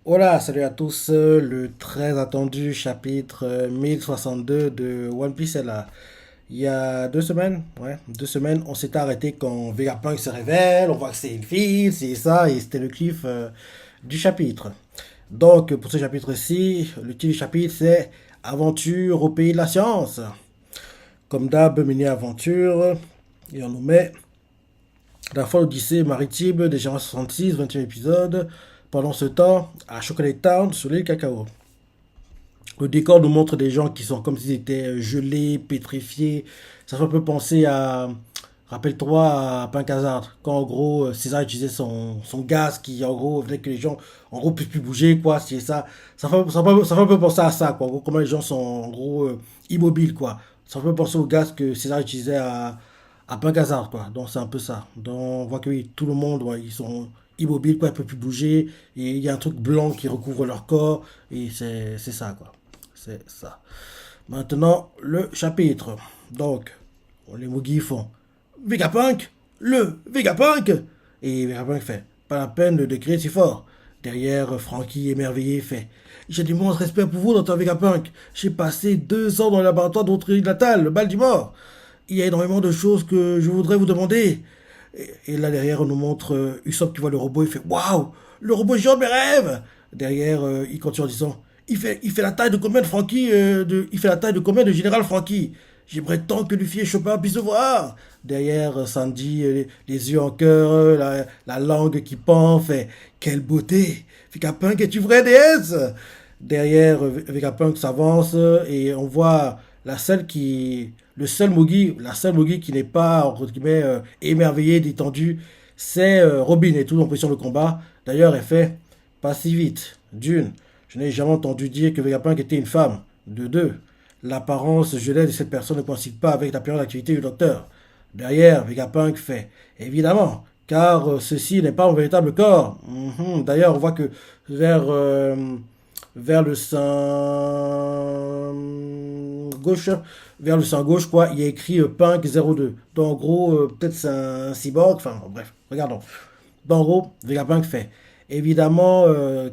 Hola, salut à tous. Le très attendu chapitre 1062 de One Piece est là. Il y a 2 semaines, ouais, 2 semaines, on s'était arrêté quand Vegapunk se révèle, on voit que c'est une fille, c'est ça, et c'était le cliff du chapitre. Donc, pour ce chapitre-ci, le titre du chapitre, c'est Aventure au pays de la science. Comme d'hab, mini-aventure, et on nous met la folle odyssée maritime des Géants 66, 21 épisodes. Pendant ce temps, à Chocolate Town, sur l'île Cacao. Le décor nous montre des gens qui sont comme s'ils étaient gelés, pétrifiés. Ça fait un peu penser à. Rappelle-toi à Pink Hazard, quand en gros César utilisait son gaz qui en gros faisait que les gens en gros puissent plus bouger, quoi. C'est ça. Ça fait un peu penser à ça, quoi. En gros, comment les gens sont en gros immobiles, quoi. Ça fait un peu penser au gaz que César utilisait à Pink Hazard, quoi. Donc c'est un peu ça. Donc on voit que oui, tout le monde, ouais, ils sont immobiles, quoi. Ils ne peuvent plus bouger. Et il y a un truc blanc qui recouvre leur corps. Et c'est ça, quoi. C'est ça. Maintenant, le chapitre. Donc, les Mugi font Vegapunk, le Vegapunk. Et Vegapunk fait pas la peine de crier si fort. Derrière, Frankie émerveillé fait j'ai du moins respect pour vous, Dr Vegapunk. J'ai passé 2 ans dans le laboratoire d'autres natal, le bal du mort. Il y a énormément de choses que je voudrais vous demander. Et là, derrière, on nous montre Usopp qui voit le robot. Il fait waouh, le robot géant de mes rêves. Derrière, il continue en disant il fait la taille de combien de Frankie il fait la taille de combien de général Frankie. J'aimerais tant que Luffy et Chopin puissent se voir. Derrière, Sandy, les yeux en cœur, la langue qui pend, fait quelle beauté. Vegapunk, es-tu vraie déesse? Derrière, Vegapunk s'avance et on voit le seul Mugi, la seule Mugi qui n'est pas, entre guillemets, émerveillée, détendue, c'est Robin et tout en position de combat. D'ailleurs, elle fait pas si vite. D'une, je n'ai jamais entendu dire que Vegapunk était une femme. De deux, l'apparence gelée de cette personne ne coïncide pas avec la période d'activité du docteur. Derrière, Vegapunk fait évidemment, car ceci n'est pas mon véritable corps. D'ailleurs, on voit que vers, euh, vers le sein gauche, vers le sein gauche, quoi, il y a écrit Punk 02. Donc, en gros, peut-être c'est un cyborg. Enfin, bref, regardons. Donc, en gros, Vegapunk fait évidemment,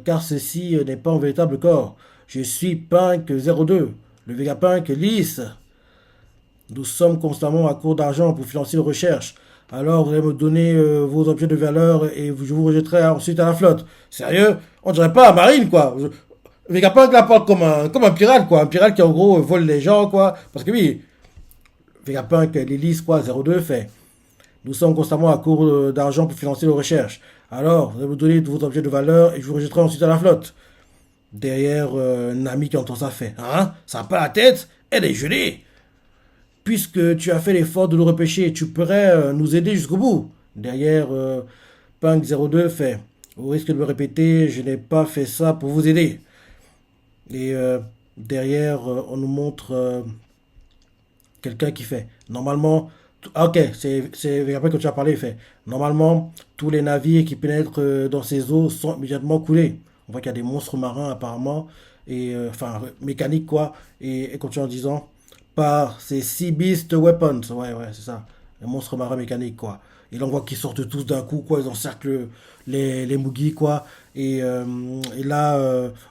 car ceci n'est pas mon véritable corps. Je suis Punk 02, le Vegapunk lisse. Nous sommes constamment à court d'argent pour financer nos recherches. Alors vous allez me donner vos objets de valeur et je vous rejetterai ensuite à la flotte. Sérieux? On dirait pas à Marine, quoi. Vegapunk la porte comme un pirate, quoi. Un pirate qui en gros vole les gens, quoi. Parce que oui, Vegapunk, l'hélice, quoi, 02 fait. Nous sommes constamment à court d'argent pour financer nos recherches. Alors, vous allez me donner vos objets de valeur et je vous rejetterai ensuite à la flotte. Derrière, Nami qui entend ça fait. Hein? Ça n'a pas la tête? Elle est gelée. Puisque tu as fait l'effort de nous repêcher, tu pourrais nous aider jusqu'au bout. Derrière, Punk 02 fait au risque de me répéter, je n'ai pas fait ça pour vous aider. Et derrière, on nous montre quelqu'un qui fait normalement. Ok, c'est après que tu as parlé, il fait normalement, tous les navires qui pénètrent dans ces eaux sont immédiatement coulés. On voit qu'il y a des monstres marins apparemment, et enfin mécaniques quoi, et continue en disant par ces Sea Beast Weapons. Ouais, ouais, c'est ça. Les monstres marins mécaniques, quoi. Et là, on voit qu'ils sortent tous d'un coup, quoi. Ils encerclent les Mugi, quoi. Et là,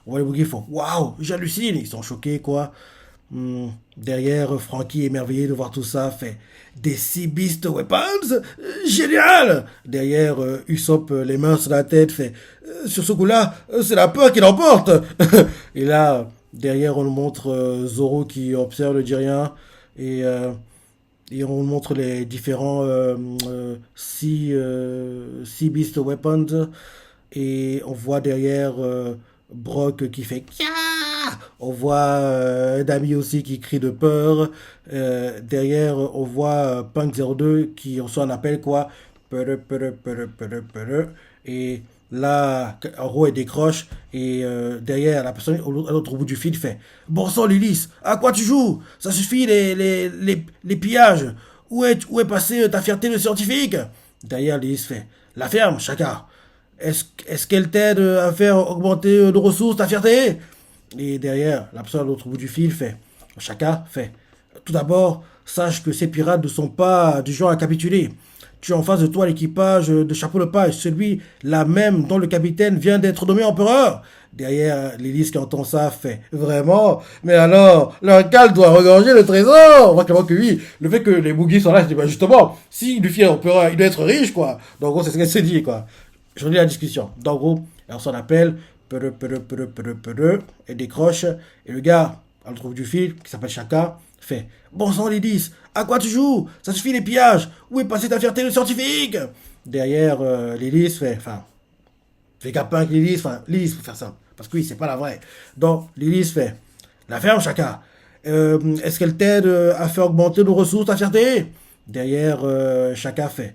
on voit les Mugi, ils font waouh, j'hallucine. Ils sont choqués, quoi. Derrière, Frankie, émerveillé de voir tout ça, fait des Sea Beast Weapons. Génial. Derrière, Usopp, les mains sur la tête, fait sur ce coup-là, c'est la peur qui l'emporte. Et là, derrière, on nous montre Zoro qui observe le Jirien et, et on nous montre les différents Sea Beast Weapons. Et on voit derrière Brock qui fait Kia. On voit Dami aussi qui crie de peur. Derrière, on voit Punk 02 qui reçoit un appel quoi. Et là, en gros, elle décroche. Et derrière, la personne à l'autre bout du fil fait bon sang, Lilith, à quoi tu joues? Ça suffit, les pillages. Où est passée ta fierté de scientifique? Derrière, Lilith fait la ferme, Chaka. Est-ce qu'elle t'aide à faire augmenter nos ressources, ta fierté? Et derrière, la personne à l'autre bout du fil fait Chaka fait tout d'abord, sache que ces pirates ne sont pas du genre à capituler. Tu as en face de toi l'équipage de Chapeau le Paille, celui-là même dont le capitaine vient d'être nommé empereur. Derrière, Lilith qui entend ça fait vraiment. Mais alors, l'Uncal doit regorger le trésor. On voit clairement que oui. Le fait que les Boogies sont là, je dis bah justement, si Luffy est empereur, il doit être riche quoi. Donc en gros, c'est ce qu'elle s'est dit quoi. Je relis la discussion. Donc en gros, on s'en appelle, et décroche. Et le gars, on le trouve du fil, qui s'appelle Chaka, fait bon sang Lilith, à quoi tu joues? Ça suffit les pillages. Où est passée ta fierté de scientifique? Derrière, Lilith fait, enfin, Vegapunk, Lilith, enfin, Lilith faut faire ça. Parce que oui, c'est pas la vraie. Donc, Lilith fait la ferme, Chaka. Est-ce qu'elle t'aide à faire augmenter nos ressources, ta fierté? Derrière, Chaka fait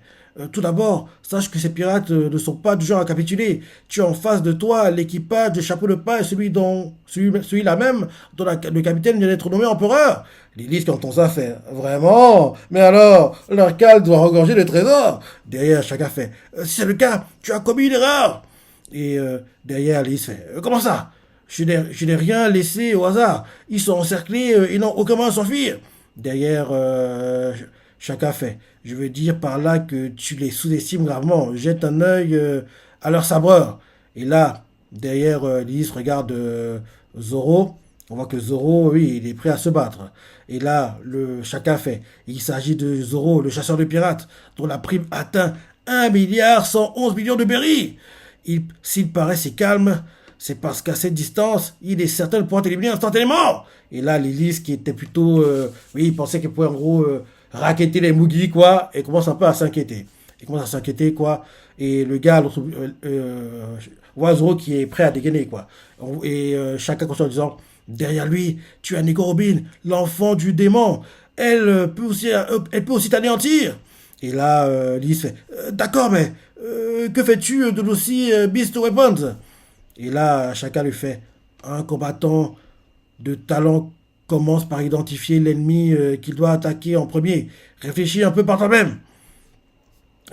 tout d'abord, sache que ces pirates ne sont pas du genre à capituler. Tu as en face de toi l'équipage de chapeau de paille, celui-là même, dont le capitaine vient d'être nommé empereur. Lilith, quand on ça fait vraiment? Mais alors, leur cale doit regorger le trésor. Derrière, Chaka fait si c'est le cas, tu as commis une erreur. Et derrière, Lilith fait comment ça? Je n'ai rien laissé au hasard. Ils sont encerclés, ils n'ont aucun moyen de s'enfuir. Derrière, Chaka fait je veux dire par là que tu les sous-estimes gravement. Jette un œil à leur sabreur. Et là, derrière, Lilith regarde Zoro. On voit que Zoro, oui, il est prêt à se battre. Et là, le Chaka fait. Il s'agit de Zoro, le chasseur de pirates, dont la prime atteint 1,111 milliard de berries. S'il paraît si calme, c'est parce qu'à cette distance, il est certain de pouvoir t'éliminer instantanément. Et là, Lilith, qui était plutôt... oui, il pensait qu'il pouvait en gros racketter les Mugi, quoi, et commence un peu à s'inquiéter. Il commence à s'inquiéter, quoi. Et le gars, l'autre, voit Zoro qui est prêt à dégainer, quoi. Et chacun continue en disant, derrière lui, tu as Nico Robin, l'enfant du démon. Elle peut aussi t'anéantir. Et là, Lilith fait, d'accord, mais que fais-tu de l'aussi Beast Weapons? Et là, chacun lui fait, un combattant de talent commence par identifier l'ennemi qu'il doit attaquer en premier. Réfléchis un peu par toi-même.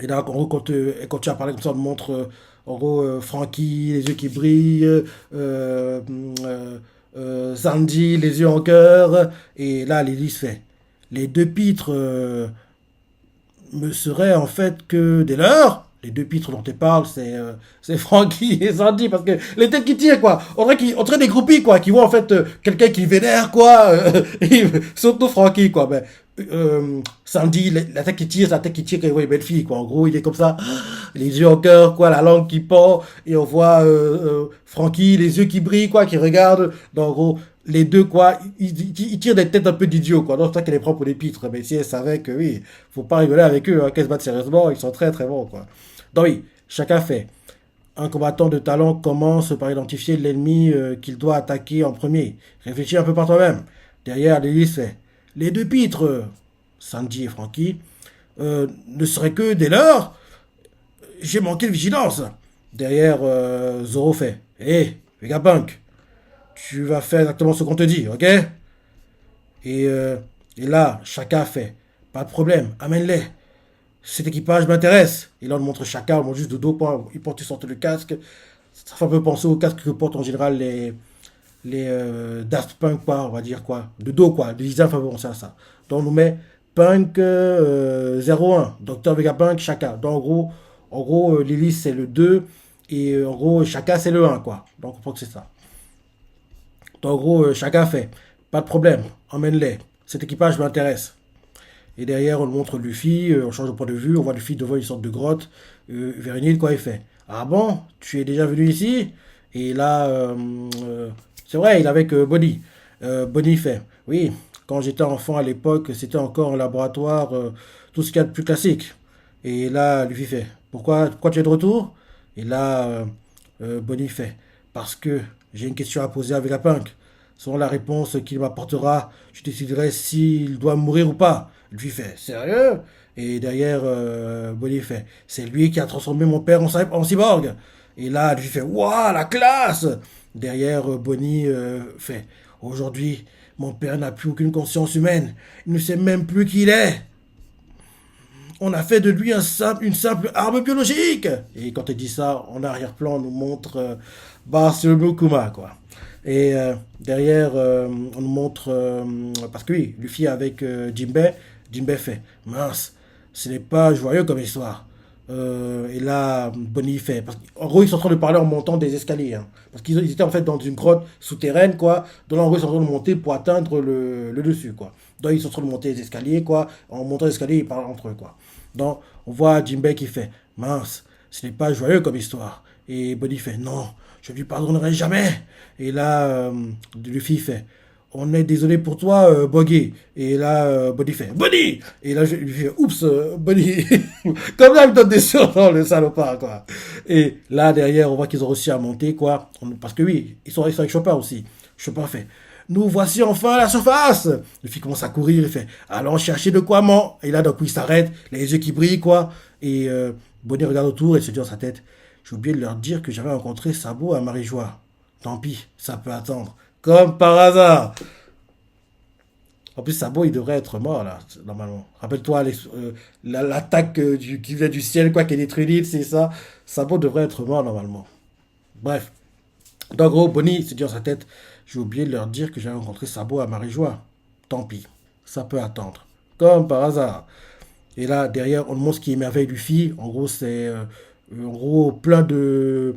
Et là, en gros, quand tu as parlé comme ça, on te montre, en gros, Frankie, les yeux qui brillent, Sandy, les yeux en cœur. Et là, Lilith fait. Les deux pitres me seraient en fait que des leurs. Les deux pitres dont tu parles, c'est Frankie et Sandy, parce que les têtes qui tirent, quoi. On dirait des groupies, quoi, qui voient en fait quelqu'un qui vénère, quoi. Surtout Frankie, quoi. Ben, Sandy, la tête qui tire, c'est la tête qui tire quand il voit une belle fille, quoi. En gros, il est comme ça, les yeux au cœur, quoi, la langue qui pend, et on voit Frankie, les yeux qui brillent, quoi, qui regardent. Donc, en gros, les deux, quoi, ils tirent des têtes un peu d'idiots, quoi. Donc, c'est ça qu'elle les prend pour des pitres. Mais si elle savait que, oui, faut pas rigoler avec eux, hein, qu'elles se battent sérieusement, ils sont très, très bons, quoi. Donc, oui, chacun fait. Un combattant de talent commence par identifier l'ennemi qu'il doit attaquer en premier. Réfléchis un peu par toi-même. Derrière, Lilith fait. Les deux pitres, Sandy et Frankie, ne seraient que des leurs. J'ai manqué de vigilance. Derrière, Zoro fait. Hé, Vegapunk, tu vas faire exactement ce qu'on te dit, ok? Et, euh, et là, chacun fait. Pas de problème, amène-les. Cet équipage m'intéresse. Et là, on montre chacun, on montre juste de dos, il porte une sorte de casque. Ça fait un peu penser au casque que portent en général les Daft Punk, quoi, on va dire, quoi. De dos, quoi. Le design fait penser à ça. Donc, on nous met Punk 01, Docteur Vegapunk, chacun. Donc, en gros Lilith, c'est le 2, et en gros, chacun, c'est le 1, quoi. Donc, on comprend que c'est ça. Donc, en gros, chacun fait. Pas de problème, emmène-les. Cet équipage m'intéresse. Et derrière, on montre Luffy, on change de point de vue, on voit Luffy devant une sorte de grotte, vers une île, quoi, il fait. Ah bon, tu es déjà venu ici? Et là, c'est vrai, il est avec Bonnie. Bonnie fait, oui, quand j'étais enfant à l'époque, c'était encore un laboratoire, tout ce qu'il y a de plus classique. Et là, Luffy fait, pourquoi tu es de retour? Et là, Bonnie fait, parce que j'ai une question à poser à Vegapunk. Selon la réponse qu'il m'apportera, je déciderai s'il doit mourir ou pas. Lui fait sérieux? Et derrière, Bonnie fait c'est lui qui a transformé mon père en cyborg. Et là, lui fait waouh, la classe! Derrière, Bonnie fait aujourd'hui, mon père n'a plus aucune conscience humaine. Il ne sait même plus qui il est. On a fait de lui une simple arme biologique. Et quand il dit ça, en arrière-plan, on nous montre Bartholomew Kuma, quoi. Et derrière, on nous montre, parce que oui, Luffy avec Jinbei fait, mince, ce n'est pas joyeux comme histoire. Et là, Bonnie fait. En gros, ils sont en train de parler en montant des escaliers, hein. Parce qu'ils étaient en fait dans une grotte souterraine, quoi. Donc là, en gros, ils sont en train de monter pour atteindre le dessus, quoi. Donc ils sont en train de monter les escaliers, quoi. En montant les escaliers, ils parlent entre eux, quoi. Donc on voit Jinbei qui fait mince, ce n'est pas joyeux comme histoire. Et Bonnie fait non, je ne lui pardonnerai jamais. Et là, Luffy fait on est désolé pour toi, Boggy. Et là, Bonnie fait Bonnie. Et là, je lui fais oups, Bonnie. Comme là, il me donne des surnoms, le salopard, quoi. Et là, derrière, on voit qu'ils ont réussi à monter, quoi. Parce que oui, ils sont avec Chopin aussi. Chopin fait nous voici enfin à la surface. Le fille commence à courir, il fait allons chercher de quoi manger. Et là, d'un coup, il s'arrête, les yeux qui brillent, quoi. Et Bonnie regarde autour et se dit dans sa tête j'ai oublié de leur dire que j'avais rencontré Sabo à Marie-Joie. Tant pis, ça peut attendre. Comme par hasard. En plus, Sabo, il devrait être mort, là, normalement. Rappelle-toi l'attaque qui vient du ciel, quoi, qui est détruit l'île, c'est ça. Sabo devrait être mort, normalement. Bref. Donc, en gros, Bonnie se dit dans sa tête j'ai oublié de leur dire que j'avais rencontré Sabo à Marie-Joie. Tant pis, ça peut attendre. Comme par hasard. Et là, derrière, on montre ce qui émerveille Luffy. En gros, c'est en gros plein de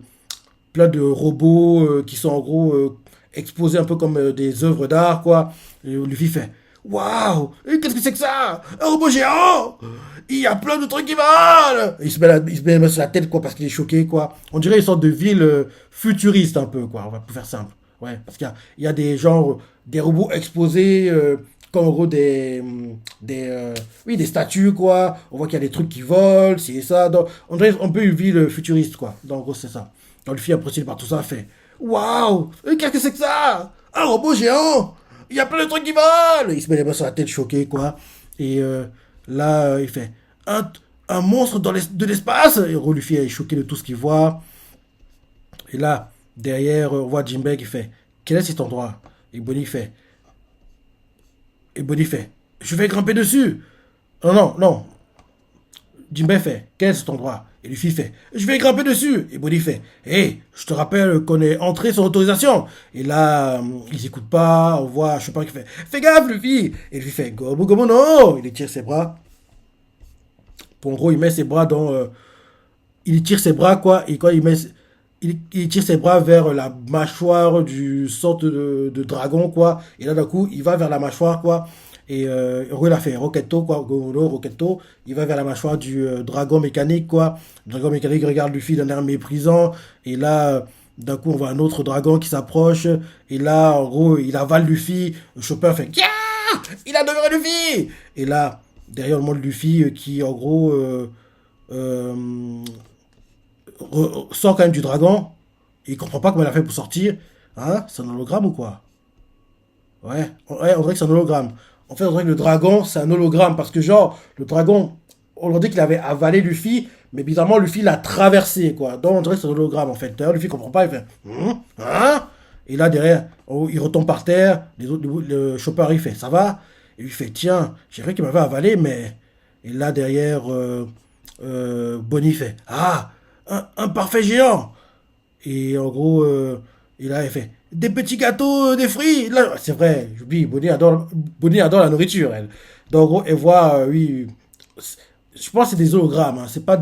robots qui sont en gros exposés un peu comme des œuvres d'art, quoi. Et Luffy fait waouh, qu'est-ce que c'est que ça? Un robot géant? Il y a plein de trucs qui valent! Il se met la main sur la tête, quoi, parce qu'il est choqué, quoi. On dirait une sorte de ville futuriste, un peu, quoi. On va pour faire simple. Ouais, parce il y a des genres, des robots exposés, comme en gros oui, des statues, quoi. On voit qu'il y a des trucs qui volent, c'est ça. Donc, on dirait un peu une ville futuriste, quoi. Donc, en gros, c'est ça. Donc, le fille impressionné par tout ça fait waouh, qu'est-ce que c'est que ça? Un robot géant? Il y a plein de trucs qui volent! Il se met les mains sur la tête choqué, quoi. Et là, il fait un monstre de l'espace! Et Luffy est choqué de tout ce qu'il voit. Et là, derrière, on voit Jinbei qui fait quel est cet endroit? Et Bonnie fait je vais grimper dessus! Non, non, non. Jinbei fait quel est cet endroit? Et Luffy fait je vais grimper dessus! Et Bonnie fait hé, je te rappelle qu'on est entré sans autorisation! Et là, ils écoutent pas, on voit Chopin qui fait fais gaffe, Luffy! Et Luffy fait gomu gomu no! Il étire ses bras. Pour en gros, il met ses bras dans. Il tire ses bras, quoi, et quand il tire ses bras vers la mâchoire du sorte de dragon, quoi. Et là, d'un coup, il va vers la mâchoire, quoi. Et il a fait Rocketto, quoi. Goro, Rocketto. Il va vers la mâchoire du dragon mécanique, quoi. Le dragon mécanique regarde Luffy d'un air méprisant. Et là, d'un coup, on voit un autre dragon qui s'approche. Et là, en gros, il avale Luffy. Chopper fait Kia! Il a demeuré Luffy! Et là, derrière, on montre Luffy qui, en gros, euh, sort quand même du dragon. Et il comprend pas comment il a fait pour sortir. Hein? C'est un hologramme ou quoi? Ouais, on dirait que c'est un hologramme. En fait, on dirait que le dragon, c'est un hologramme. Parce que, genre, le dragon, on leur dit qu'il avait avalé Luffy. Mais bizarrement, Luffy l'a traversé, quoi. Donc, on dirait que c'est un hologramme, en fait. D'ailleurs, Luffy comprend pas. Il fait hein? Et là, derrière, il retombe par terre. Le Chopper, il fait ça va? Et lui fait tiens, j'ai cru qu'il m'avait avalé, mais. Et là, derrière, Bonnie fait ah, un parfait géant! Et en gros, et là, il fait des petits gâteaux, des fruits. Là, c'est vrai, j'oublie, Bonnie adore la nourriture, elle. Donc, en gros, elle voit, oui, je pense que c'est des hologrammes, hein, c'est pas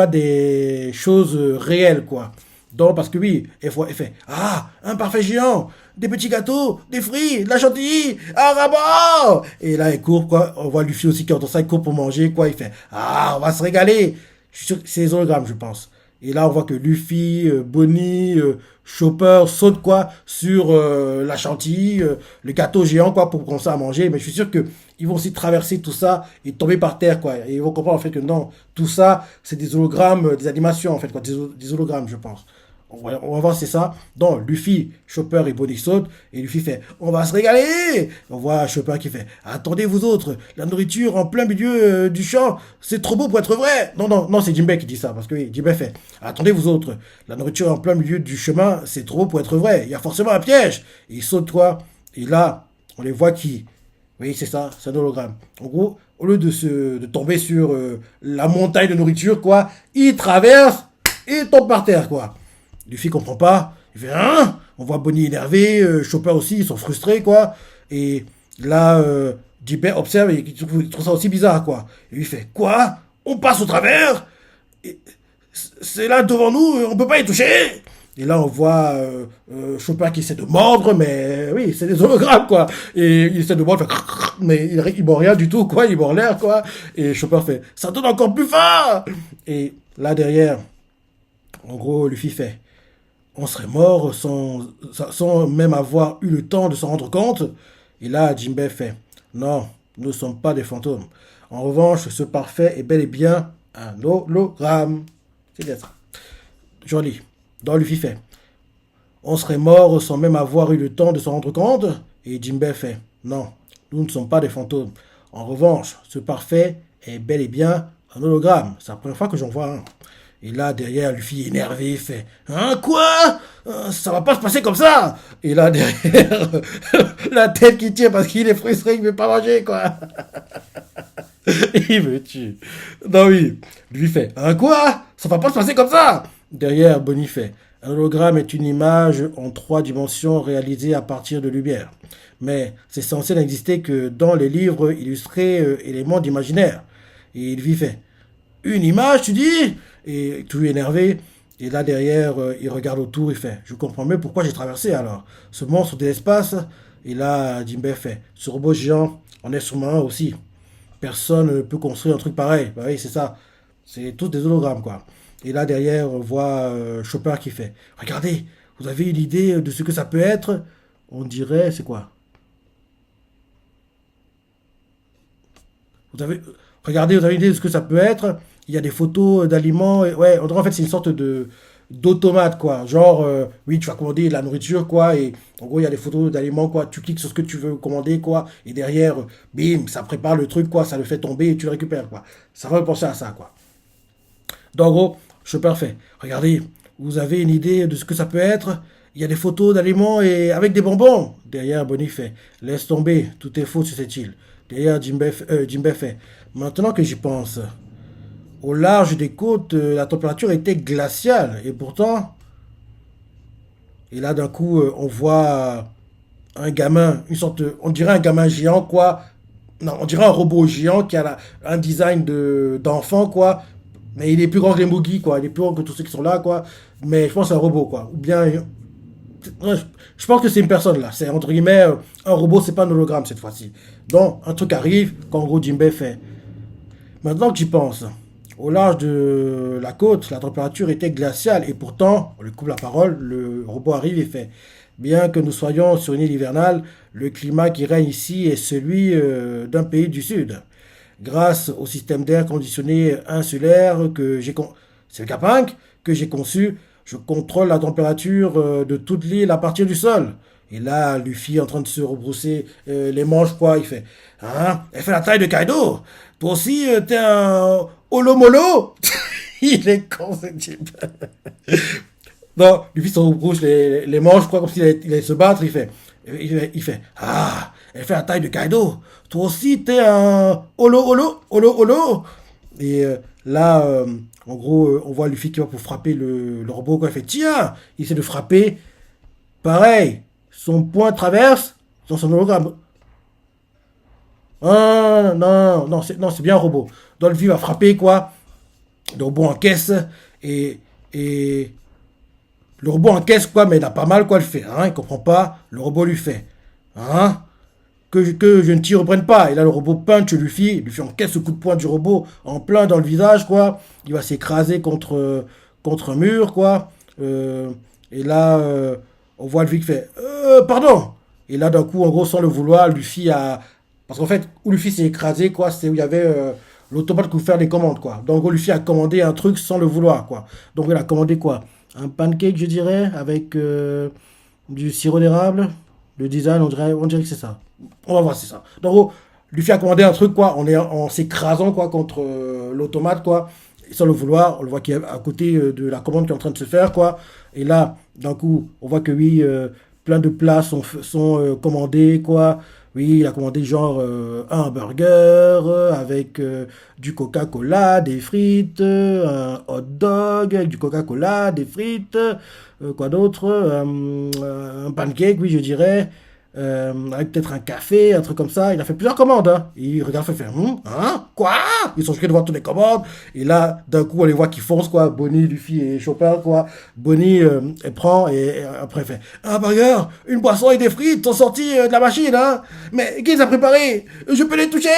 des choses réelles, quoi. Donc, parce que oui, elle fait ah, un parfait géant, des petits gâteaux, des fruits, de la chantilly, un rabat! Et là, elle court, quoi. On voit Luffy aussi qui entend ça, il court pour manger, quoi. Il fait ah, on va se régaler. Je suis sûr que c'est des hologrammes, je pense. Et là, on voit que Luffy, Bonnie, Chopper sautent quoi sur la chantilly, le gâteau géant quoi pour commencer à manger. Mais je suis sûr que ils vont aussi traverser tout ça et tomber par terre quoi. Et ils vont comprendre en fait que non, tout ça c'est des hologrammes, des animations en fait quoi, des hologrammes je pense. On va voir c'est ça. Donc Luffy, Chopper et Bonnie sautent et Luffy fait on va se régaler. On voit Chopper qui fait attendez vous autres, la nourriture en plein milieu du champ, c'est trop beau pour être vrai. Non non non c'est Jinbei qui dit ça parce que oui, Jinbei fait attendez vous autres, la nourriture en plein milieu du chemin, c'est trop beau pour être vrai. Il y a forcément un piège. Et ils sautent quoi. Et là on les voit qui oui, c'est ça, c'est un hologramme. En gros, au lieu de tomber sur la montagne de nourriture, quoi, il traverse et il tombe par terre, quoi. Luffy comprend pas. Il fait hein. On voit Bonnie énervé, Chopper aussi, ils sont frustrés quoi. Et là, Jinbei observe et il trouve ça aussi bizarre quoi. Et lui fait quoi? on passe au travers, et c'est là devant nous, on peut pas y toucher. Et là, on voit Chopin qui essaie de mordre, mais oui, c'est des hologrammes, quoi. Et il essaie de mordre, mais il mord rien du tout, quoi. Il mord l'air, quoi. Et Chopin fait, ça donne encore plus fort. Et là, derrière, en gros, Luffy fait, on serait mort sans même avoir eu le temps de s'en rendre compte. Et là, Jinbei fait, non, nous ne sommes pas des fantômes. En revanche, ce parfait est bel et bien un hologramme. C'est bien ça. Joli. Dans Luffy fait, on serait mort sans même avoir eu le temps de s'en rendre compte. Et Jinbei fait, non, nous ne sommes pas des fantômes. En revanche, ce parfait est bel et bien un hologramme. C'est la première fois que j'en vois un. Et là, derrière, Luffy énervé, il fait, hein, quoi? Ça va pas se passer comme ça! Et là, derrière, la tête qui tire parce qu'il est frustré, il veut pas manger, quoi. Il me tue. Non, oui. Lui fait, hein, quoi? Ça va pas se passer comme ça! Derrière, Bonnie fait, un hologramme est une image en 3 dimensions réalisée à partir de lumière. Mais c'est censé n'exister que dans les livres illustrés éléments d'imaginaire. Et il lui fait, une image, tu dis? Et tout énervé. Et là, derrière, il regarde autour, il fait, je comprends mieux pourquoi j'ai traversé alors. Ce monstre de l'espace. Et là, Jinbei fait, ce robot géant en est sûrement un aussi. Personne ne peut construire un truc pareil. Bah oui, c'est ça. C'est tous des hologrammes, quoi. Et là, derrière, on voit Chopper qui fait, regardez, vous avez une idée de ce que ça peut être? On dirait, c'est quoi? Vous avez, regardez, vous avez une idée de ce que ça peut être? Il y a des photos d'aliments. Ouais, on dirait en fait c'est une sorte de d'automate quoi. Genre, oui, tu vas commander de la nourriture quoi. Et en gros, il y a des photos d'aliments quoi. Tu cliques sur ce que tu veux commander quoi. Et derrière, bim, ça prépare le truc quoi. Ça le fait tomber et tu le récupères quoi. Ça va me penser à ça quoi. Donc en gros, Chopper fait. Regardez, vous avez une idée de ce que ça peut être? Il y a des photos d'aliments et avec des bonbons. Derrière, Bonnie fait. Laisse tomber, tout est faux sur cette île. Derrière, Jinbei fait. Maintenant que j'y pense, au large des côtes, la température était glaciale. Et pourtant, et là d'un coup, on voit un gamin, une sorte, on dirait un gamin géant, quoi. Non, on dirait un robot géant qui a un design d'enfant, quoi. Mais il est plus grand que les Mugi, quoi. Il est plus grand que tous ceux qui sont là, quoi. Mais je pense que c'est un robot, quoi. Ou bien, ouais, je pense que c'est une personne, là. C'est entre guillemets, un robot, c'est pas un hologramme cette fois-ci. Donc, un truc arrive, qu'en gros, Jinbei fait. Maintenant que j'y pense, au large de la côte, la température était glaciale et pourtant, on lui coupe la parole, le robot arrive et fait, bien que nous soyons sur une île hivernale, le climat qui règne ici est celui d'un pays du sud. Grâce au système d'air conditionné insulaire c'est le Capink que j'ai conçu, je contrôle la température de toute l'île à partir du sol. Et là, Luffy est en train de se rebrousser les manches, quoi. Il fait, hein, elle fait la taille de Kaido. Toi aussi, t'es un Olomolo. Il est con, ce type. Non, Luffy se rebrousse les manches, quoi, comme s'il allait se battre. Il fait, ah, elle fait la taille de Kaido. Toi aussi, t'es un Olo. Et là, en gros, on voit Luffy qui va pour frapper le robot, quoi. Il fait, tiens, il essaie de frapper. Pareil, son poing traverse dans son hologramme. Ah, non, c'est bien un robot. Dolphy va frapper, quoi. Le robot encaisse et le robot encaisse, quoi, mais il a pas mal, quoi, le fait. Hein, il comprend pas. Le robot lui fait. Hein, que je ne t'y reprenne pas. Et là, le robot punch Luffy encaisse ce coup de poing du robot en plein dans le visage, quoi. Il va s'écraser contre un mur, quoi. Et là, on voit Luffy qui fait pardon. Et là, d'un coup, en gros, sans le vouloir, Luffy a. Parce qu'en fait, où Luffy s'est écrasé, quoi, c'est où il y avait l'automate qui pouvait faire des commandes, quoi. Donc, en gros, Luffy a commandé un truc sans le vouloir, quoi. Donc, il a commandé quoi? Un pancake, je dirais, avec du sirop d'érable. Le design, on dirait que c'est ça. On va voir, c'est ça. Donc, en gros, Luffy a commandé un truc, quoi, en s'écrasant, quoi, contre l'automate, quoi. Et sans le vouloir, on le voit qui est à côté de la commande qui est en train de se faire, quoi. Et là, d'un coup, on voit que oui, plein de plats sont commandés, quoi. Oui, il a commandé genre un burger avec du Coca-Cola, des frites, un hot dog avec du Coca-Cola, des frites, quoi d'autre, un pancake, oui, je dirais, avec peut-être un café, un truc comme ça. Il a fait plusieurs commandes. Hein. Il regarde, fait, hein, quoi? Ils sont choqués de voir toutes les commandes. Et là, d'un coup, on les voit qui foncent, quoi. Bonnie, Luffy et Chopper, quoi. Bonnie, elle prend et après, elle fait un burger, une boisson et des frites sont sortis de la machine, hein. Mais qui les a préparés? Je peux les toucher?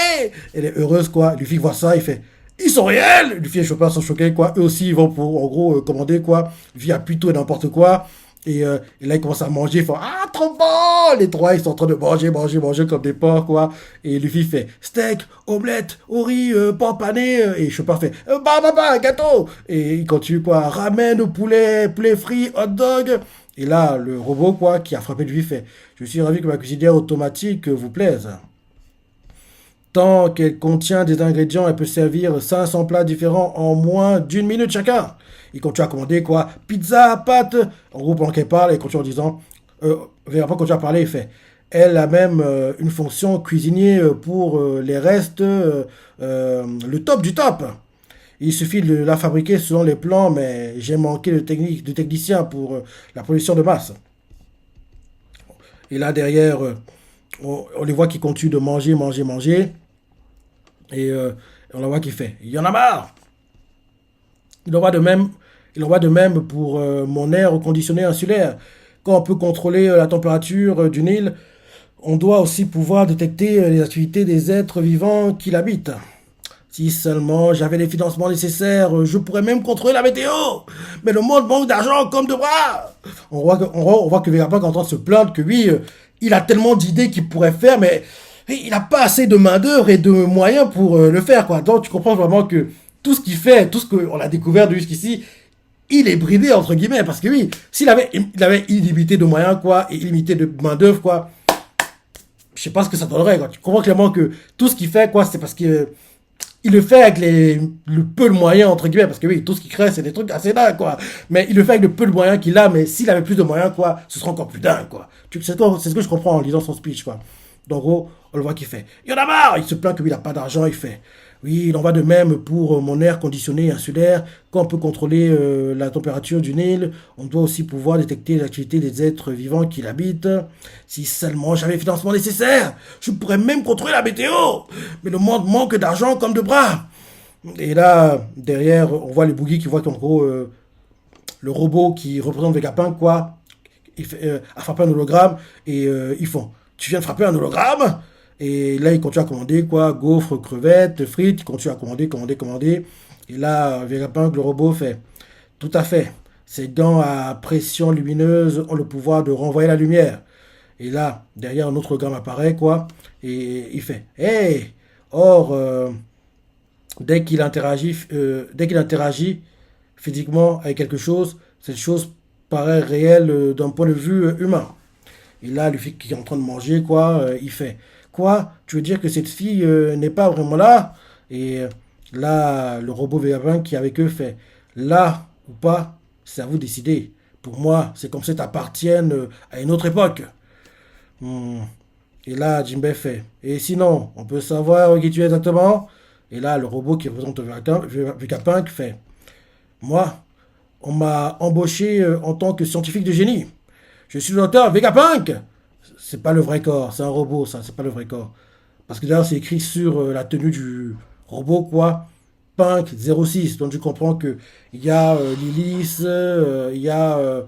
Elle est heureuse, quoi. Luffy voit ça, il fait. Ils sont réels! Luffy et Chopper sont choqués, quoi. Eux aussi, ils vont pour, en gros, commander, quoi. Via plutôt n'importe quoi. Et là, ils commencent à manger. Ils font ah, trop bon! Les trois, ils sont en train de manger comme des porcs, quoi. Et Luffy fait steak, omelette, au riz, porc pané. Et Chopper fait gâteau! Et il continue, quoi. Ramen, poulet frit, hot dog. Et là, le robot, quoi, qui a frappé Luffy fait je suis ravi que ma cuisinière automatique vous plaise. Tant qu'elle contient des ingrédients, elle peut servir 500 plats différents en moins d'une minute chacun. Il continue à commander quoi? Pizza, pâtes. En gros, pendant qu'elle parle, elle continue en disant. Après, continue à parler, il fait. Elle a même une fonction cuisinier pour les restes, le top du top. Il suffit de la fabriquer selon les plans, mais j'ai manqué de techniciens pour la production de masse. Et là, derrière, on les voit qui continuent de manger. Et on la voit qui fait. Il y en a marre. Il en va de même, il en va de même pour mon air conditionné insulaire. Quand on peut contrôler la température d'une île, on doit aussi pouvoir détecter les activités des êtres vivants qui l'habitent. Si seulement j'avais les financements nécessaires, je pourrais même contrôler la météo. Mais le monde manque d'argent comme de bras. On voit que Vegapunk est en train de se plaindre que oui, il a tellement d'idées qu'il pourrait faire, mais il n'a pas assez de main-d'œuvre et de moyens pour le faire, quoi. Donc tu comprends vraiment que tout ce qu'il fait, tout ce qu'on a découvert de jusqu'ici, il est bridé, entre guillemets. Parce que oui, il avait illimité de moyens, quoi, et illimité de main-d'œuvre, quoi, je sais pas ce que ça donnerait, quoi. Tu comprends clairement que tout ce qu'il fait, quoi, c'est parce que il le fait avec le peu de moyens, entre guillemets, parce que oui, tout ce qu'il crée, c'est des trucs assez dingues, quoi. Mais il le fait avec le peu de moyens qu'il a, mais s'il avait plus de moyens, quoi, ce serait encore plus dingue, quoi. C'est ce que je comprends en lisant son speech, quoi. Donc, en gros, on le voit qu'il fait. Il y en a marre! Il se plaint qu'il n'a pas d'argent, il fait. Oui, il en va de même pour mon air conditionné insulaire. Quand on peut contrôler la température d'une île, on doit aussi pouvoir détecter l'activité des êtres vivants qui l'habitent. Si seulement j'avais le financement nécessaire, je pourrais même contrôler la météo. Mais le monde manque d'argent comme de bras. Et là, derrière, on voit les boogies qui voient qu'en gros, le robot qui représente Vegapunk, quoi, il fait, a frappé un hologramme et ils font. Tu viens de frapper un hologramme? Et là, il continue à commander, quoi, gaufres, crevettes, frites, il continue à commander. Et là, Vegapunk, le robot, fait, tout à fait, ces gants à pression lumineuse ont le pouvoir de renvoyer la lumière. Et là, derrière, un autre hologramme apparaît, quoi, et il fait, hey! Or, dès qu'il interagit physiquement avec quelque chose, cette chose paraît réelle d'un point de vue humain. Et là, Luffy qui est en train de manger, quoi, il fait quoi? Tu veux dire que cette fille n'est pas vraiment là? Et là, le robot Vegapunk qui est avec eux fait là ou pas, c'est à vous de décider. Pour moi, c'est comme si ça appartienne à une autre époque. Hmm. Et là, Jinbei fait et sinon, on peut savoir qui tu es exactement? Et là, le robot qui représente Vegapunk fait moi, on m'a embauché en tant que scientifique de génie. Je suis le docteur Vegapunk. C'est pas le vrai corps, c'est un robot, ça, c'est pas le vrai corps. Parce que d'ailleurs, c'est écrit sur la tenue du robot, quoi. Punk 06. Donc, tu comprends que il y a Lilith, il y a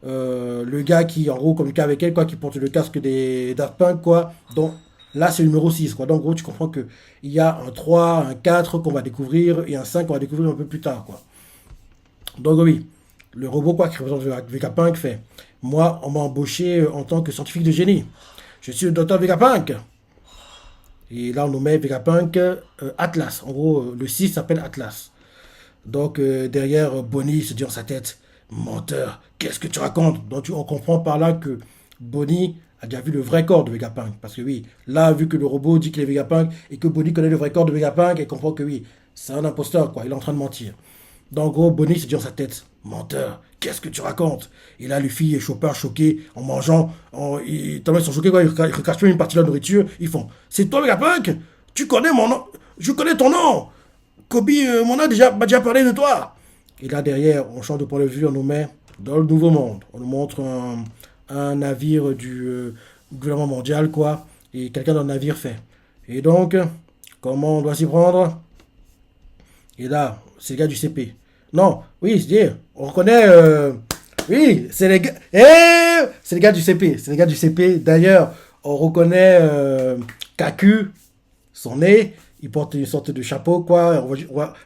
le gars qui, en gros, communique avec elle, quoi, qui porte le casque des Daft Punk, quoi. Donc, là, c'est le numéro 6, quoi. Donc, en gros, tu comprends que il y a un 3, un 4 qu'on va découvrir et un 5 qu'on va découvrir un peu plus tard, quoi. Donc, oui, le robot, quoi, qui représente Vegapunk fait moi, on m'a embauché en tant que scientifique de génie. Je suis le docteur Vegapunk. Et là, on nous met Vegapunk Atlas. En gros, le 6 s'appelle Atlas. Donc, derrière, Bonnie se dit dans sa tête menteur, qu'est-ce que tu racontes? Donc, on comprend par là que Bonnie a déjà vu le vrai corps de Vegapunk. Parce que oui, là, vu que le robot dit qu'il est Vegapunk et que Bonnie connaît le vrai corps de Vegapunk, elle comprend que oui, c'est un imposteur, quoi. Il est en train de mentir. Donc, en gros, Bonnie se dit dans sa tête menteur, qu'est-ce que tu racontes? Et là, Luffy et Chopper choqués en mangeant. Tellement ils sont choqués, quoi, ils recachent une partie de la nourriture. Ils font c'est toi, Vegapunk? Tu connais mon nom? Je connais ton nom. Kobe m'a déjà parlé de toi. Et là, derrière, on change de point de vue, on nous met dans le nouveau monde. On nous montre un navire gouvernement mondial, quoi, et quelqu'un dans le navire fait. Et donc, comment on doit s'y prendre? Et là, c'est le gars du CP. Non, oui, je dis, on reconnaît. Oui, c'est les gars. C'est les gars du CP. C'est les gars du CP. D'ailleurs, on reconnaît Kaku, son nez. Il porte une sorte de chapeau, quoi.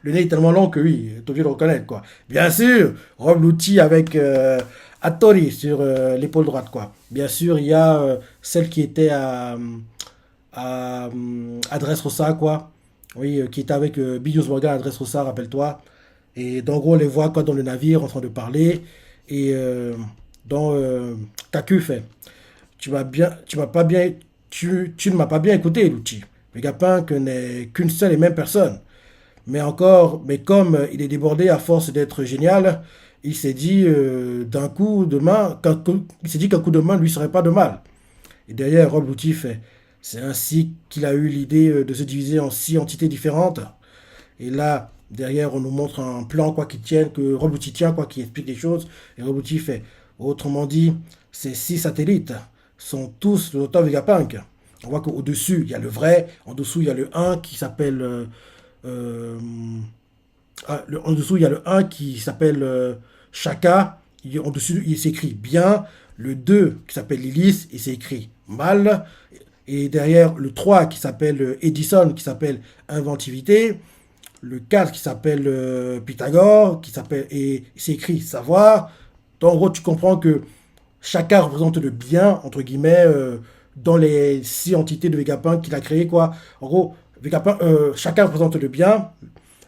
Le nez est tellement long que oui, t'es obligé de le reconnaître, quoi. Bien sûr, Rob Lucci avec Hattori sur l'épaule droite, quoi. Bien sûr, il y a celle qui était à Dressrosa, quoi. Oui, qui était avec Bios Morgan à Dressrosa, rappelle-toi. Et donc, en gros, on les voit quoi, dans le navire en train de parler. Et dans Kaku fait. Tu m'as pas bien, tu ne m'as pas bien écouté, Lucci. Le Gapin que n'est qu'une seule et même personne. Mais comme il est débordé à force d'être génial, il s'est dit d'un coup de main, il s'est dit qu'un coup de main ne lui serait pas de mal. Et derrière, Rob Lucci fait. C'est ainsi qu'il a eu l'idée de se diviser en 6 entités différentes. Et là, derrière, on nous montre un plan quoi qui tienne, que Robouti tient, quoi, qui explique les choses. Et Robouti fait. Autrement dit, ces 6 satellites sont tous de l'auteur Vegapunk. On voit qu'au-dessus, il y a le vrai. En dessous, il y a le un qui s'appelle. Euh, en dessous, il y a le un qui s'appelle Shaka. En dessous, il s'écrit bien. Le 2 qui s'appelle Lilith, il s'écrit mal. Et derrière, le 3 qui s'appelle Edison, qui s'appelle inventivité. Le 4 qui s'appelle Pythagore, qui s'appelle, et c'est écrit savoir. Donc, en gros, tu comprends que chacun représente le bien, entre guillemets, dans les 6 entités de Vegapunk qu'il a créé, quoi. En gros, chacun représente le bien.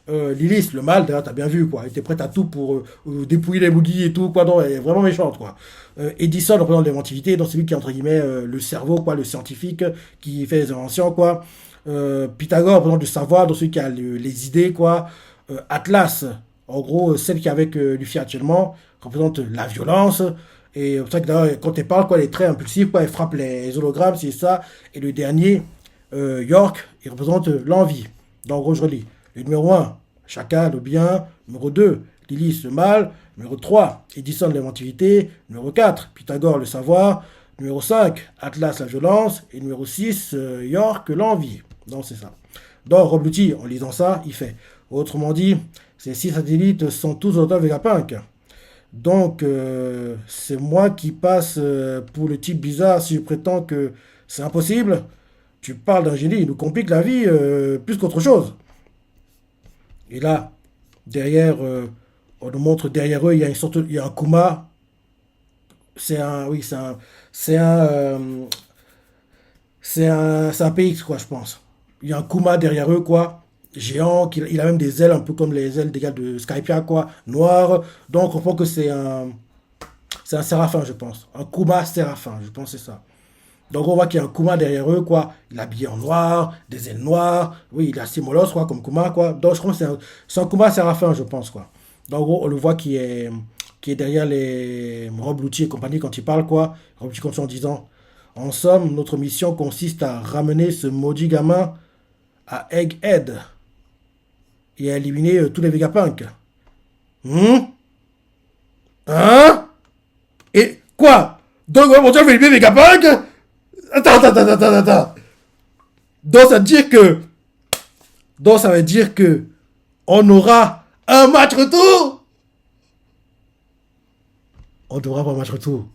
Lilith, le mal, d'ailleurs, t'as bien vu, quoi. Elle était prête à tout pour dépouiller les boogies et tout, quoi. Donc, elle est vraiment méchante, quoi. Edison représente l'inventivité, donc c'est lui qui est, entre guillemets, le cerveau, quoi, le scientifique, qui fait les inventions, quoi. Pythagore représente le savoir, donc celui qui a les idées, quoi. Atlas, en gros, celle qui est avec Luffy actuellement, représente la violence. Et c'est pour ça que d'ailleurs, quand elle parle, quoi, elle est très impulsive, quoi. Elle frappe les hologrammes, c'est ça. Et le dernier, York, il représente l'envie. Donc, en gros, je relis. Le numéro 1, Chaka, le bien. Numéro 2, Lilith, le mal. Numéro 3, Edison, l'inventivité. Numéro 4, Pythagore, le savoir. Numéro 5, Atlas, la violence. Et numéro 6, York, l'envie. Donc, c'est ça. Donc, Rob Lucci, en lisant ça, il fait. Autrement dit, ces 6 satellites sont tous autant Vegapunk. Donc, c'est moi qui passe pour le type bizarre si je prétends que c'est impossible. Tu parles d'un génie, il nous complique la vie plus qu'autre chose. Et là, derrière, on nous montre derrière eux, il y a une sorte, il y a un Kuma. C'est un, oui, c'est un, c'est un PX, quoi, je pense. Il y a un Kuma derrière eux, quoi. Géant, il a même des ailes un peu comme les ailes des gars de Skypia, quoi. Noir. Donc, on comprend que c'est un séraphin, je pense. Un Kuma séraphin, je pense que c'est ça. Donc, on voit qu'il y a un Kuma derrière eux, quoi. Il est habillé en noir, des ailes noires. Oui, il est assez molosses, quoi, comme Kuma, quoi. Donc, je crois que c'est un Kuma séraphin, je pense, quoi. Donc, en gros, on le voit qui est derrière les Rob Lucci et compagnie quand il parle, quoi. Rob Lucci continue en disant, en somme, notre mission consiste à ramener ce maudit gamin à Egghead et à éliminer tous les Vegapunk. Hein? Et quoi? Donc, mon Dieu, je vais éliminer Vegapunk? Attends. Donc, ça veut dire que. Donc, ça veut dire que. On aura un match retour? On devra avoir un match retour.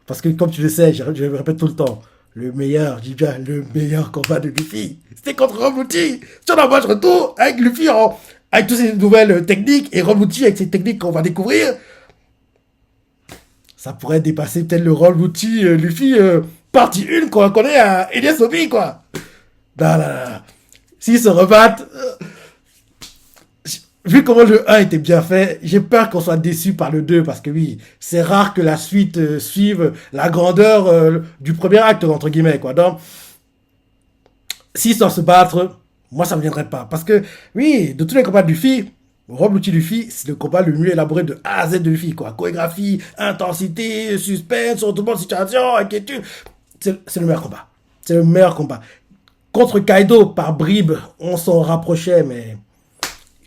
Parce que, comme tu le sais, je le répète tout le temps, le meilleur, je dis bien, le meilleur combat de Luffy, c'était contre Robouti. Sur un match retour, avec Luffy, avec toutes ces nouvelles techniques, et Robouti avec ces techniques qu'on va découvrir, ça pourrait dépasser peut-être le Robouti Luffy partie 1 qu'on connaît à Elias Lobby, quoi. Non. S'ils se rebattent, vu comment le 1 était bien fait, j'ai peur qu'on soit déçu par le 2, parce que oui, c'est rare que la suite suive la grandeur du premier acte, entre guillemets, quoi. Donc, s'ils doivent se battre, moi, ça ne me viendrait pas. Parce que, oui, de tous les combats de Luffy, Rob Lucci Luffy, c'est le combat le mieux élaboré de A à Z de Luffy, quoi. Chorégraphie, intensité, suspense, retournement de situation, inquiétude. C'est le meilleur combat. C'est le meilleur combat. Contre Kaido, par bribes, on s'en rapprochait, mais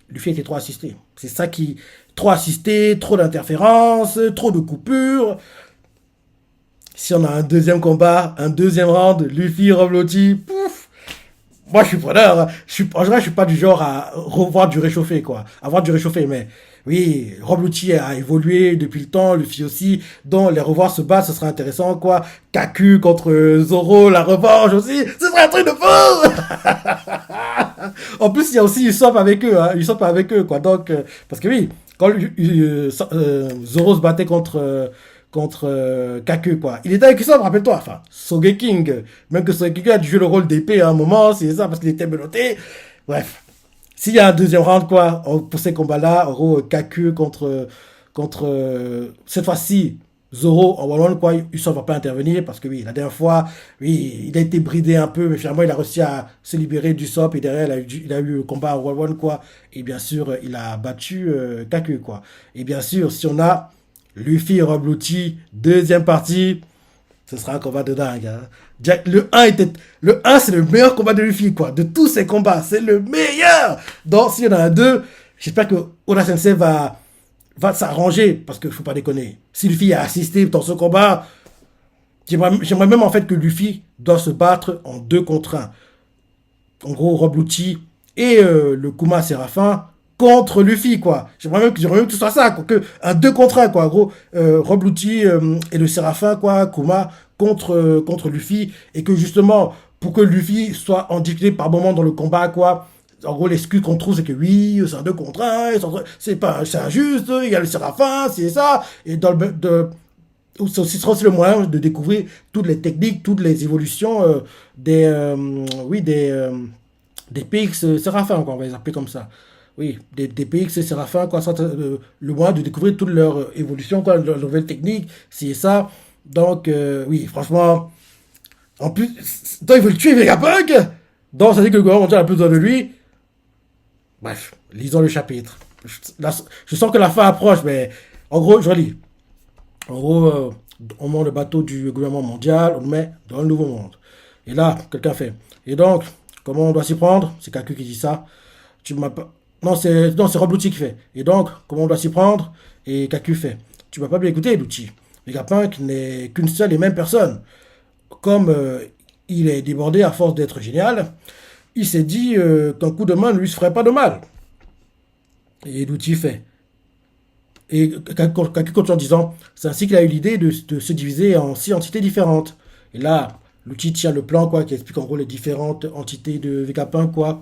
Luffy était trop assisté. C'est ça qui... Trop assisté, trop d'interférences, trop de coupures. Si on a un deuxième combat, un deuxième round, Luffy, Rob Lotti, pouf, moi, je suis preneur, hein. En général, je suis pas du genre à revoir du réchauffé, quoi. Avoir du réchauffé, mais oui, Rob Lucci a évolué depuis le temps, Luffy aussi. Donc, les revoir se battre, ce serait intéressant, quoi. Kaku contre Zoro, la revanche aussi. Ce serait un truc de fou! En plus, il y a aussi Usopp avec eux, hein. Usopp avec eux, quoi. Donc, parce que oui, quand Zoro se battait contre Kaku, quoi. Il était avec Usopp, rappelle-toi. Enfin, Sogeking. Même que Sogeking a joué le rôle d'épée à un moment, c'est ça, parce qu'il était menotté. Bref. S'il y a un deuxième round, quoi, pour ces combats-là, en gros, Kaku contre cette fois-ci, Zoro en one-one, quoi, Usopp va pas intervenir parce que oui, la dernière fois, oui, il a été bridé un peu, mais finalement, il a réussi à se libérer d'Usopp et derrière, il a eu le combat en one-one, quoi, et bien sûr, il a battu Kaku, quoi. Et bien sûr, si on a Luffy et Rob Lucci, deuxième partie, ce sera un combat de dingue, hein. Le un c'est le meilleur combat de Luffy, quoi. De tous ses combats, c'est le meilleur. Donc, s'il y en a un deux, j'espère que Oda Sensei va s'arranger, parce qu'il faut pas déconner. Si Luffy a assisté dans ce combat, j'aimerais même en fait que Luffy doit se battre en 2 contre un. En gros, Rob Lucci et le Kuma Séraphin contre Luffy, quoi. J'aimerais même que ce soit ça, quoi, que un 2 contre un, quoi. En gros, Rob Lucci et le Séraphin, quoi, Kuma contre Luffy, et que justement, pour que Luffy soit en difficulté par moment dans le combat, quoi. En gros, l'excuse qu'on trouve, c'est que oui, c'est un 2 contre un, c'est pas, c'est injuste, il y a le Séraphin, c'est ça, et dans ce sera aussi le moyen de découvrir toutes les techniques, toutes les évolutions oui, des PX Séraphins, quoi, on va les appeler comme ça. Oui, des PX Séraphins, quoi, ça, le moyen de découvrir toutes leurs évolutions, quoi, leurs nouvelles techniques, c'est ça. Donc, oui, franchement, en plus, donc, ils veulent tuer Vegapunk. Donc, ça dit que le gouvernement mondial a plus besoin de lui. Bref, lisons le chapitre. Je sens que la fin approche, mais en gros, je relis. En gros, on met le bateau du gouvernement mondial, on le met dans le nouveau monde. Et là, quelqu'un fait. Et donc, comment on doit s'y prendre? C'est quelqu'un qui dit ça. Tu m'as pas. Non, c'est Rob Lucci qui fait. Et donc, comment on doit s'y prendre? Et Kaku fait. Tu m'as pas bien écouté, Lucci. Vegapunk n'est qu'une seule et même personne. Comme il est débordé à force d'être génial, il s'est dit qu'un coup de main ne lui se ferait pas de mal. Et Lucci fait. Et Kaku continue en disant, c'est ainsi qu'il a eu l'idée de se diviser en 6 entités différentes. Et là, l'outil tient le plan, quoi, qui explique en gros les différentes entités de Vegapunk, quoi.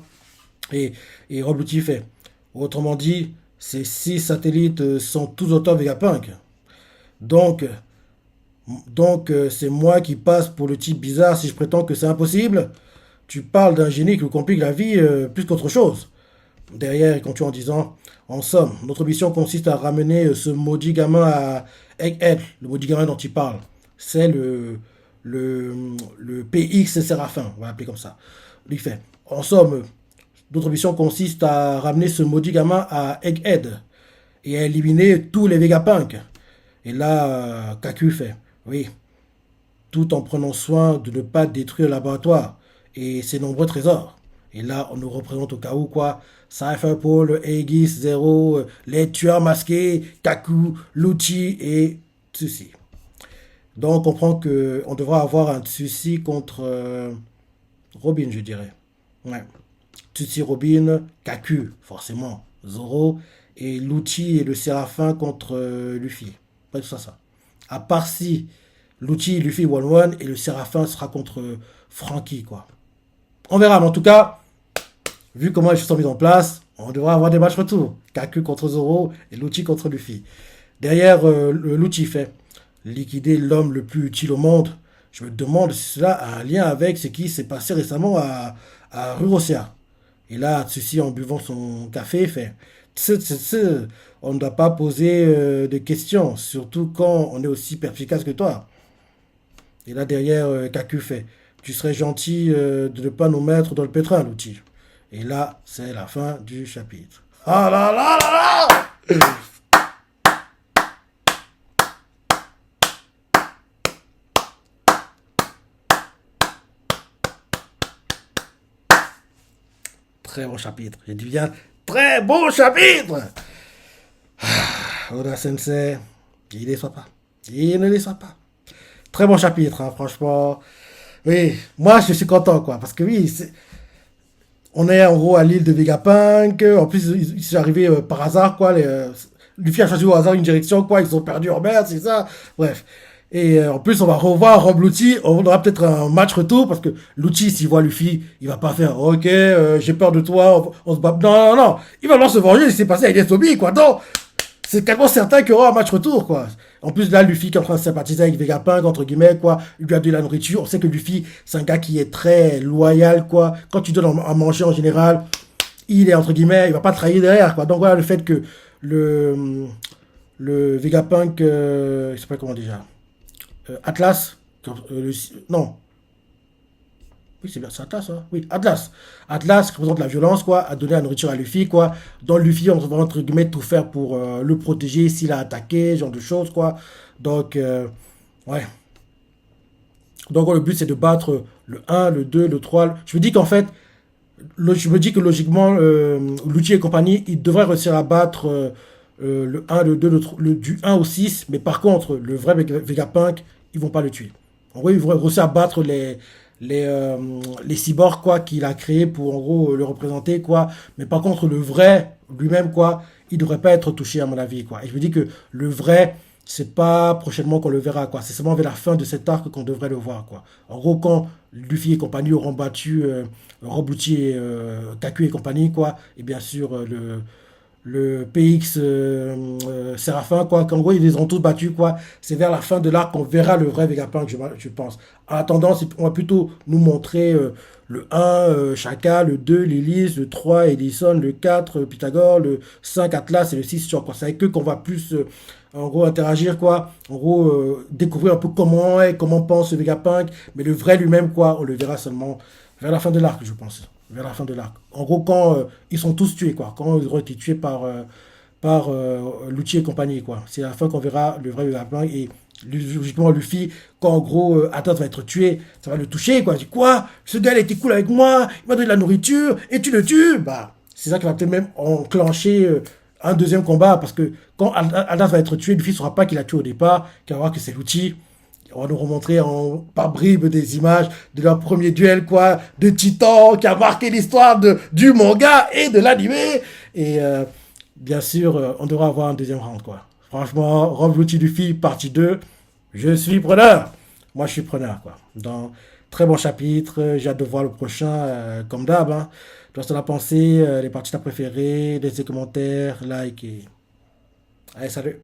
Et, et Rob Lucci fait. Autrement dit, ces 6 satellites sont tous autant Vegapunk. Donc, c'est moi qui passe pour le type bizarre si je prétends que c'est impossible. Tu parles d'un génie qui vous complique la vie plus qu'autre chose. Derrière, il continue en disant, en somme, notre mission consiste à ramener ce maudit gamin à Egghead, le maudit gamin dont il parle. C'est le PX Séraphin, on va l'appeler comme ça. Il fait, en somme, notre mission consiste à ramener ce maudit gamin à Egghead et à éliminer tous les Vegapunk. Et là, Kaku fait, oui, tout en prenant soin de ne pas détruire le laboratoire et ses nombreux trésors. Et là, on nous représente au cas où, quoi. Cypher Paul, Aegis, Zero, les tueurs masqués, Kaku, Lucci et Tsushi. Donc, on comprend qu'on devra avoir un Tsushi contre Robin, je dirais. Ouais. Tsushi, Robin, Kaku, forcément. Zoro. Et Lucci et le Séraphin contre Luffy. Pas tout ça, ça. À part si Lucci, Luffy, One-One et le Séraphin sera contre Franky, quoi. On verra, mais en tout cas, vu comment les choses sont mises en place, on devra avoir des matchs retour. Kaku contre Zoro et Lucci contre Luffy. Derrière, Lucci fait liquider l'homme le plus utile au monde. Je me demande si cela a un lien avec ce qui s'est passé récemment à Rurosia. Et là, ceci en buvant son café fait on ne doit pas poser de questions, surtout quand on est aussi perspicace que toi. Et là derrière, Kaku fait tu serais gentil de ne pas nous mettre dans le pétrin, l'outil. Et là, c'est la fin du chapitre. Ah là là là là. Très bon chapitre. J'ai dit bien, très bon chapitre. Oda Sensei, il ne les soit pas. Il ne les soit pas. Très bon chapitre, hein, franchement. Oui, moi je suis content, quoi. Parce que oui, on est en gros à l'île de Vegapunk. En plus, ils sont arrivés par hasard, quoi. Luffy a choisi au hasard une direction, quoi. Ils sont perdus en mer, c'est ça. Bref. Et en plus, on va revoir Rob Lucci. On aura peut-être un match retour parce que Lucci, s'il voit Luffy, il va pas faire OK, j'ai peur de toi, on se bat. Non, non, non. Il va alors se venger. Il s'est passé avec Toby, quoi. Non, c'est quasiment certain qu'il y aura un match retour, quoi. En plus, là, Luffy qui est en train de sympathiser avec Vegapunk, entre guillemets, quoi. Il lui a donné la nourriture. On sait que Luffy, c'est un gars qui est très loyal, quoi. Quand tu donnes à manger en général, il est, entre guillemets, il va pas trahir derrière, quoi. Donc voilà, le fait que le, le Vegapunk, il s'appelle comment déjà Atlas, non, oui, c'est bien, c'est Atlas, hein. Oui, Atlas. Atlas, qui représente la violence, quoi, a donné la nourriture à Luffy, quoi. Dans Luffy, on va, entre guillemets, tout faire pour le protéger s'il a attaqué, ce genre de choses, quoi. Donc, ouais. Donc, le but, c'est de battre le un, le 2, le 3. Je me dis qu'en fait, je me dis que logiquement, Luchi et compagnie, ils devraient réussir à battre le un, le 2, du un au 6. Mais par contre, le vrai Vegapunk, ils vont pas le tuer. En gros, ils vont réussir à battre les cyborgs, quoi, qu'il a créé pour, en gros, le représenter, quoi. Mais par contre, le vrai, lui-même, quoi, il devrait pas être touché, à mon avis, quoi. Et je me dis que le vrai, c'est pas prochainement qu'on le verra, quoi. C'est seulement vers la fin de cet arc qu'on devrait le voir, quoi. En gros, quand Luffy et compagnie auront battu Rob Lucci et Kaku et compagnie, quoi, et bien sûr le PX Séraphin, quoi, qu'en gros ils les ont tous battus, quoi. C'est vers la fin de l'arc qu'on verra le vrai Vegapunk, je pense. En attendant, on va plutôt nous montrer le un Shaka, le 2 Lilith, le 3 Edison, le 4 Pythagore, le 5 Atlas et le 6 Sur, quoi. C'est avec eux qu'on va plus en gros interagir, quoi. En gros découvrir un peu comment est, comment pense Vegapunk, mais le vrai lui-même, quoi, on le verra seulement vers la fin de l'arc, je pense. Vers la fin de l'arc. En gros, quand ils sont tous tués, quoi. Quand ils auront été tués par Lucci et compagnie, quoi. C'est à la fin qu'on verra le vrai Vegapunk et logiquement Luffy, quand en gros Atlas va être tué, ça va le toucher, quoi. Il dit quoi? Ce gars, il était cool avec moi, il m'a donné de la nourriture et tu le tues? Bah, c'est ça qui va peut-être même enclencher un deuxième combat parce que quand Atlas va être tué, Luffy ne saura pas qu'il a tué au départ, qu'il va voir que c'est Lucci. On va nous remontrer par bribes des images de leur premier duel, quoi, de Titan, qui a marqué l'histoire du manga et de l'animé. Et bien sûr, on devra avoir un deuxième round, quoi. Franchement, Rob Lucci Luffy, partie 2, je suis preneur. Moi, je suis preneur, quoi. Dans très bon chapitre, j'ai hâte de voir le prochain, comme d'hab, hein. Toi, t'en as pensé, les parties t'as préférées, laissez des commentaires, like et... Allez, salut.